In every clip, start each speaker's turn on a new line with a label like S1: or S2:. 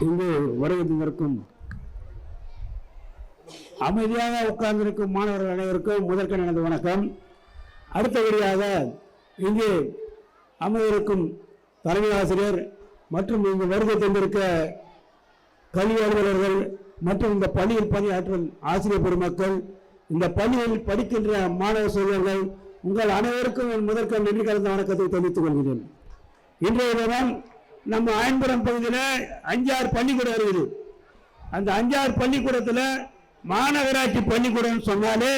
S1: இங்கு வருவதற்கும் அமைதியாக உட்கார்ந்திருக்கும் மாணவர்கள் அனைவருக்கும் முதற்கண் எனது வணக்கம். அடுத்தபடியாக இங்கு அமைந்திருக்கும் தலைமை ஆசிரியர் மற்றும் இங்கு வருகை தந்திருக்க கல்வி அலுவலர்கள் மற்றும் இந்த பள்ளியில் பணியாற்றும் ஆசிரியர் பெருமக்கள், இந்த பள்ளியில் படிக்கின்ற மாணவ செல்வங்கள், உங்கள் அனைவருக்கும் என் முதற்கண் நன்றி கலந்த வணக்கத்தை தெரிவித்துக் கொள்கிறேன். இன்றைய தினம் நம்ம ஆயன்புரம் பகுதியில் 5-6 பள்ளிக்கூடம் இருக்குது. அந்த 5-6 பள்ளிக்கூடத்தில் மாநகராட்சி பள்ளிக்கூடம் சொன்னாலே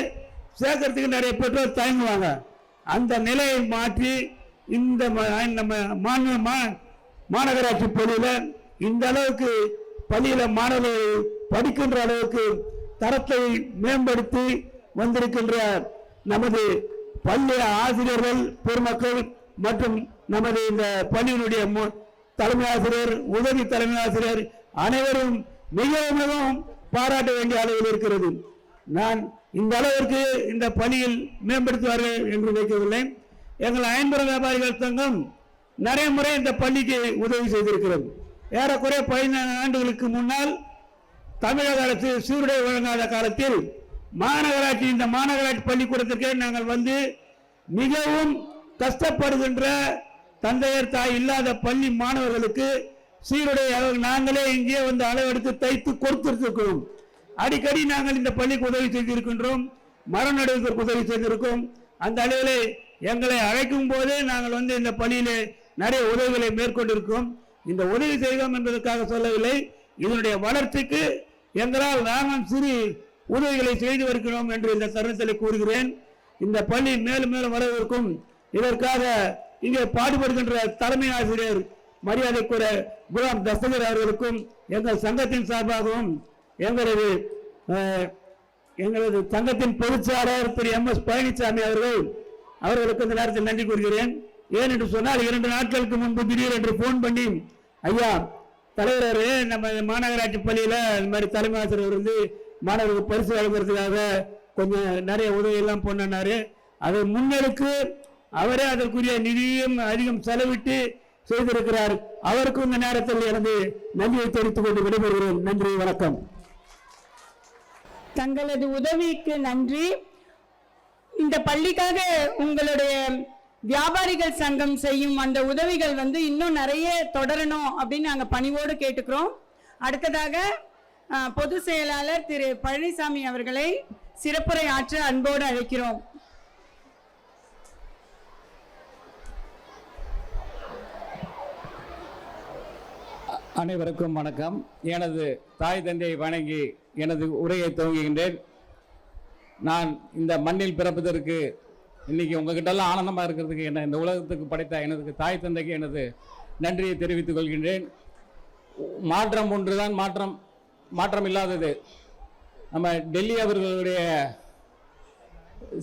S1: சேர்க்கறதுக்கு நிறைய பெற்றோர் தயங்குவாங்க. அந்த நிலையை மாற்றி இந்த மாநகராட்சி பள்ளியில் இந்த அளவுக்கு பள்ளியில் மாணவர்கள் படிக்கின்ற அளவுக்கு தரத்தை மேம்படுத்தி வந்திருக்கின்ற நமது பள்ளி ஆசிரியர்கள் பெருமக்கள் மற்றும் நமது இந்த பள்ளியினுடைய தலைமை ஆசிரியர், உதவி தலைமை ஆசிரியர் அனைவரும் மிகவும் பாராட்ட வேண்டிய அளவில் இருக்கிறது. நான் இந்த அளவிற்கு இந்த பணியில் மேம்படுத்துவார்கள் என்று நினைக்கவில்லை. எங்கள் ஐம்பரம் வியாபாரிகள் சங்கம் நிறைய முறை இந்த பள்ளிக்கு உதவி செய்திருக்கிறது. ஏறக்குறைய 15 ஆண்டுகளுக்கு முன்னால் தமிழக அரசு சீருடை வழங்காத காலத்தில் மாநகராட்சி இந்த மாநகராட்சி பள்ளிக்கூடத்திற்கே நாங்கள் வந்து மிகவும் கஷ்டப்படுகின்ற தந்தையர் தாய் இல்லாத பள்ளி மாணவர்களுக்கு சீருடை நாங்களே இங்கே வந்து அளவெடுத்து தைத்து கொடுத்திருக்கிறோம். அடிக்கடி நாங்கள் இந்த பள்ளிக்கு உதவி செய்திருக்கின்றோம், மரம் நடுவதற்கு உதவி செய்திருக்கோம். அந்த அளவிலே எங்களை அழைக்கும் போதே நாங்கள் வந்து இந்த பள்ளியிலே நிறைய உதவிகளை மேற்கொண்டிருக்கோம். இந்த உதவி செய்வோம் என்பதற்காக சொல்லவில்லை, இதனுடைய வளர்ச்சிக்கு எங்களால் நாங்கள் சிறு உதவிகளை செய்து வருகிறோம் என்று இந்த தருணத்தில் கூறுகிறேன். இந்த பள்ளி மேலும் மேலும் வரவிருக்கும். இதற்காக இங்கே பாடுபடுகின்ற தலைமை ஆசிரியர் மரியாதைக்குரிய குலாம் தஸ்தகர் அவர்களுக்கும் எங்கள் சங்கத்தின் சார்பாகவும் எங்களது சங்கத்தின் பொதுச்செயலாளர் திரு MS பழனிசாமி அவர்களுக்கு இந்த நேரத்தில் நன்றி கூறுகிறேன். ஏன் என்று சொன்னால் 2 நாட்களுக்கு முன்பு திடீரென்று போன் பண்ணி, ஐயா தலைவர் நம்ம மாநகராட்சி பள்ளியில் இந்த மாதிரி தலைமை ஆசிரியர் வந்து மாணவர்களுக்கு பரிசு வழங்குறதுக்காக கொஞ்சம் நிறைய உதவி எல்லாம் பண்ணாரு. அதை முன்னெடுத்து அவரே அதற்குரிய நிதியும் அதிகம் செலவிட்டு செய்திருக்கிறார். அவருக்கும் இந்த நேரத்தில் எனது நன்றியை தெரிவித்துக் கொண்டு விடைபெறுகிறேன். நன்றி, வணக்கம்.
S2: தங்களது உதவிக்கு நன்றி. இந்த பள்ளிக்காக உங்களுடைய வியாபாரிகள் சங்கம் செய்யும் அந்த உதவிகள் வந்து இன்னும் நிறைய தொடரணும் அப்படின்னு நாங்கள் பணிவோடு கேட்டுக்கிறோம். அடுத்ததாக பொதுச் செயலாளர் திரு பழனிசாமி அவர்களை சிறப்புரை ஆற்ற அன்போடு அழைக்கிறோம்.
S3: அனைவருக்கும் வணக்கம். எனது தாய் தந்தையை வணங்கி எனது உரையை துவங்குகின்றேன். நான் இந்த மண்ணில் பிறப்பதற்கு இன்னைக்கு உங்ககிட்டலாம் ஆனந்தமாக இருக்கிறதுக்கு என்ன இந்த உலகத்துக்கு படைத்த எனது தாய் தந்தைக்கு எனது நன்றியை தெரிவித்துக் கொள்கின்றேன். மாற்றம் ஒன்றுதான் மாற்றம் இல்லாதது. நம்ம டெல்லி அவர்களுடைய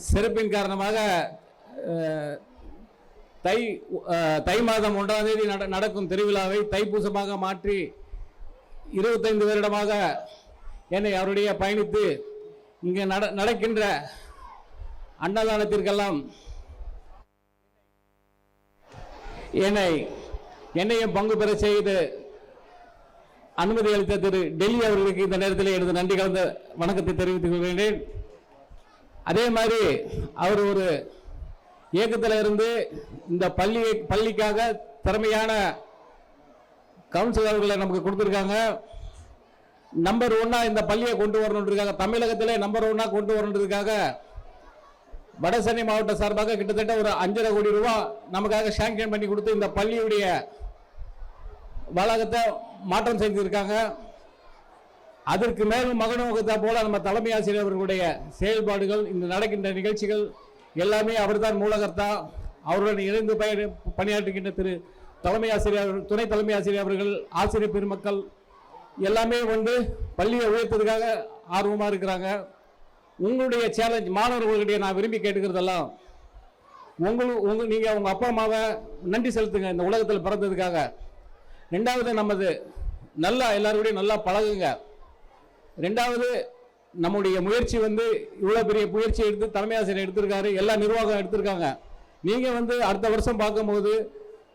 S3: சிறப்பின் காரணமாக தை மாதம் 1ஆம் தேதி நடக்கும் திருவிழாவை தைப்பூசமாக மாற்றி 25 வருடமாக என்னை அவருடைய பயணித்து இங்கே நடக்கின்ற அன்னதானத்திற்கெல்லாம் என்னையும் பங்கு பெற செய்து அனுமதி அளித்த திரு டெல்லி அவர்களுக்கு இந்த நேரத்தில் எனது நன்றி கலந்த வணக்கத்தை தெரிவித்துக் கொள்கின்றேன். அதே மாதிரி அவர் ஒரு இயக்கத்தில் இருந்து இந்த பள்ளிக்காக திறமையான கவுன்சிலர்களை நமக்கு கொடுத்துருக்காங்க. நம்பர் 1 இந்த பள்ளியை கொண்டு வரணுன்றதுக்காக, தமிழகத்திலே நம்பர் 1 கொண்டு வரணுன்றதுக்காக வடசென்னை மாவட்ட சார்பாக கிட்டத்தட்ட ஒரு 5.5 கோடி ரூபாய் நமக்காக சாங்ஷன் பண்ணி கொடுத்து இந்த பள்ளியுடைய வளாகத்தை மாற்றம் செய்திருக்காங்க. அதற்கு மேலும் மகனோகத்தை போல நம்ம தலைமை ஆசிரியர் அவர்களுடைய செயல்பாடுகள், இந்த நடக்கின்ற நிகழ்ச்சிகள் எல்லாமே அவர்தான் மூலகர்த்தா. அவருடன் இணைந்து பணியாற்றுகின்ற திரு தலைமை ஆசிரியர், துணை தலைமை ஆசிரியர் அவர்கள், ஆசிரியர் பெருமக்கள் எல்லாமே வந்து பள்ளியை உயர்த்ததுக்காக ஆர்வமாக இருக்கிறாங்க. உங்களுடைய சேலஞ்ச் மாணவர்களுடைய நான் விரும்பி கேட்டுக்கிறதெல்லாம் நீங்கள் உங்கள் அப்பா அம்மாவை நன்றி செலுத்துங்க இந்த உலகத்தில் பிறந்ததுக்காக. 2வது நமது நல்லா எல்லாருடையும் நல்லா பழகுங்க. 2வது நம்முடைய முயற்சி வந்து இவ்வளோ பெரிய முயற்சி எடுத்து தலைமை ஆசிரியர் எடுத்திருக்காரு, எல்லா நிர்வாகம் எடுத்திருக்காங்க. நீங்கள் வந்து அடுத்த வருஷம் பார்க்கும்போது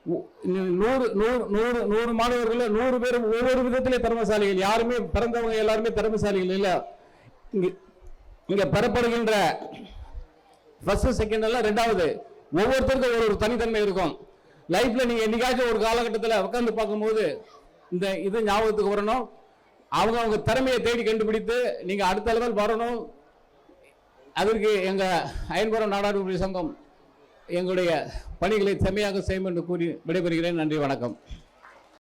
S3: 100 மாணவர்கள் 100 பேரும் ஒவ்வொரு விதத்திலே திறமைசாலிகள். யாருமே பிறந்தவங்க எல்லாருமே திறமைசாலிகள் இல்ல. இங்க பெறப்படுகின்ற ஃபர்ஸ்ட் செகண்ட் எல்லாம் ரெண்டாவது ஒவ்வொருத்தருக்கும் ஒரு தனித்தன்மை இருக்கும். லைஃப்ல நீங்க என்னைக்காச்சும் ஒரு காலகட்டத்தில் உட்கார்ந்து பார்க்கும்போது இந்த இது ஞாபகத்துக்கு வரணும். அவங்க திறமையை தேடி கண்டுபிடித்து நீங்க அடுத்த லெவல் வரணும். அதற்கு எங்க அயன்புரம் நாடாளுமன்ற சங்கம் எங்களுடைய பணிகளை செம்மையாக செய்யும் என்று கூறி விடைபெறுகிறேன். நன்றி, வணக்கம்.